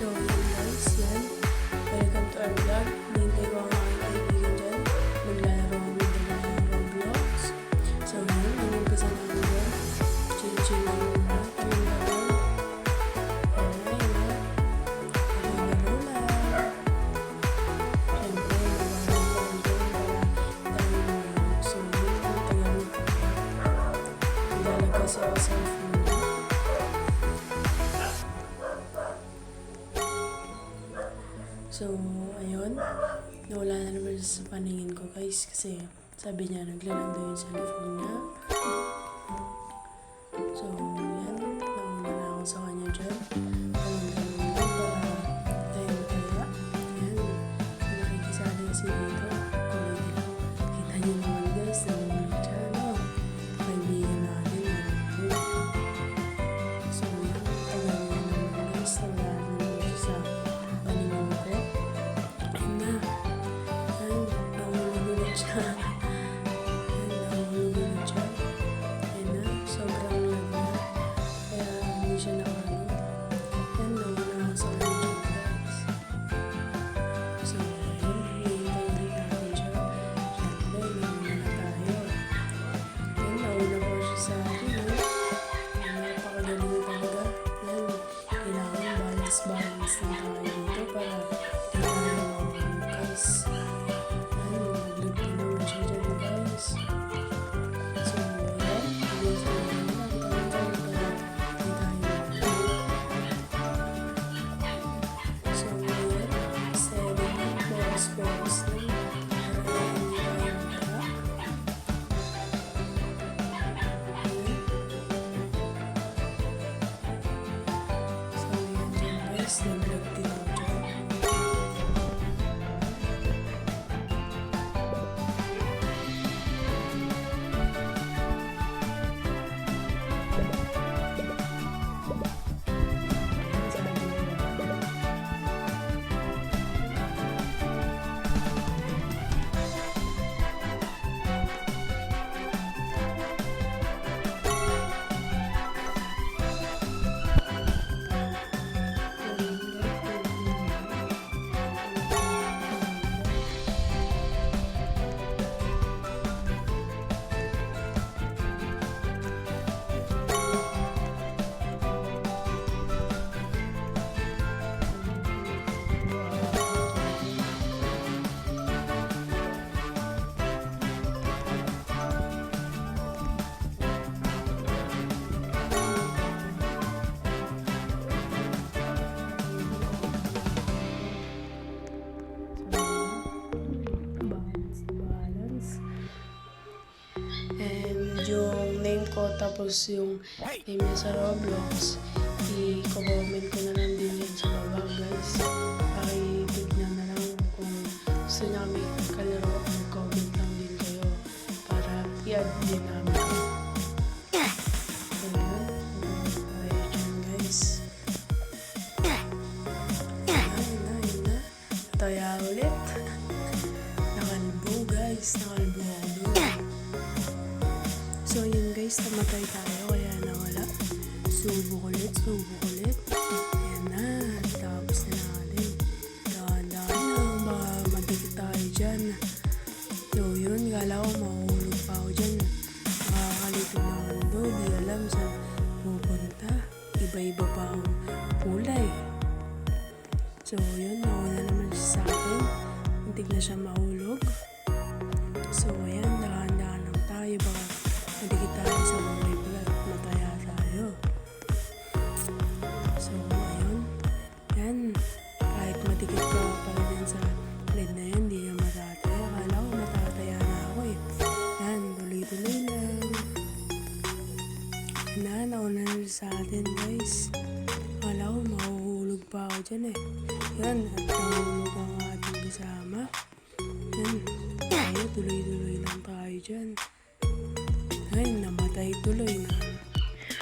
So yun guys, yan. Welcome to our vlog. Nihintay ko ang aking kaibigan dyan. Maglalaro kami dala ng Roblox. So yun, nag-umpisa namin dyan. Chill-chill lang muna. Kaming laro. Alright, na. Kaming laro lang. Siyempre, maglalaro pa kami dyan para dami mo. So yun, tagal mo pa. Ilalagay kasi ako sa phone. So, ayun. Nawala na naman sa paningin ko guys kasi sabi niya naglalang daw yung cellphone niya. So, yan. Nauna na ako sa kanya dyan. Nauna para tayo mataya. Yan. Nakikisali kasi dito. Kulay nila. Kita niyo naman guys. Nauna dyan. No? Kaibigan natin. So, yan. Tagal niya naman guys. Nawala na naman siya sa paningin ko. Ayun na. Ayun. Nahulog na siya. Ayun. Nahulog na siya. Ayun na. Sobrang lag na. Kaya hindi siya nakano. Ayun. Nawala ako sa kanya guys. So, ayun. Hihintay din natin siya. Siyempre, nauna na tayo. Ayun. Nauna po siya sa akin. Napakagaling talaga. Ayun. Kailangan balance na tayo dito para di tayo mawawala guys. Ayun. Naglag na naman siya dyan guys. So, ayan. Bilis na naman. Tayo para di tayo mawawala. So, ayan. 7 focus na. Para hindi tayo mawala. Ayan. So, ayan dyan guys. Naglag din ako dyan. Balance. And yung name ko tapos yung name niya sa Roblox, i-comment ko na lang din yan sa baba guys. Pakitignan na lang kung gusto niya kami kalaro, mag-comment lang din kayo para i-add din namin. So yun, tayo dyan guys. Ayun na. Taya ulit. Nakalbo guys, nakalbo ako doon. So yun guys, namatay tayo kaya nawala. Subok ulit. Ayan na, tapos na natin. Dahan-dahan lang, baka madikit tayo dyan. So yun, gala ko mahuhulog pa ako dyan. Makakalito na ako doon, di alam saan pupunta. Iba-iba pa ang kulay. So yun, nauna naman siya sa akin. Muntik na siya mahulog. So ayan, dahan-dahan lang tayo. Baka madikit tayo sa mga pala at mataya tayo. So ayun, yan. Kahit madikit ka pala din sa led na yan, di ka matataya. Akala ko matataya na ako eh. Yan, tuloy-tuloy lang. Yan na, nauna na siya sa atin guys. Akala ko mahuhulog pa ako dyan eh. Yan, at nahulog ang ating kasama. Yan, tayo tuloy-tuloy lang tayo dyan. Ay, namatay tuloy na.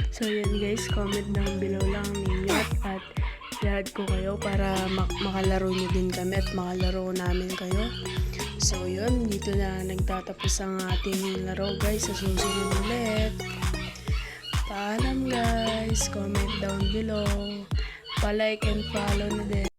So yan guys, comment down below lang ninyo at i-add ko kayo para makalaro nyo din kami at makalaro namin kayo. So yun, dito na nagtatapos ang ating laro guys. Sa susunod ulit. Paalam guys, comment down below. pa-like and follow na din.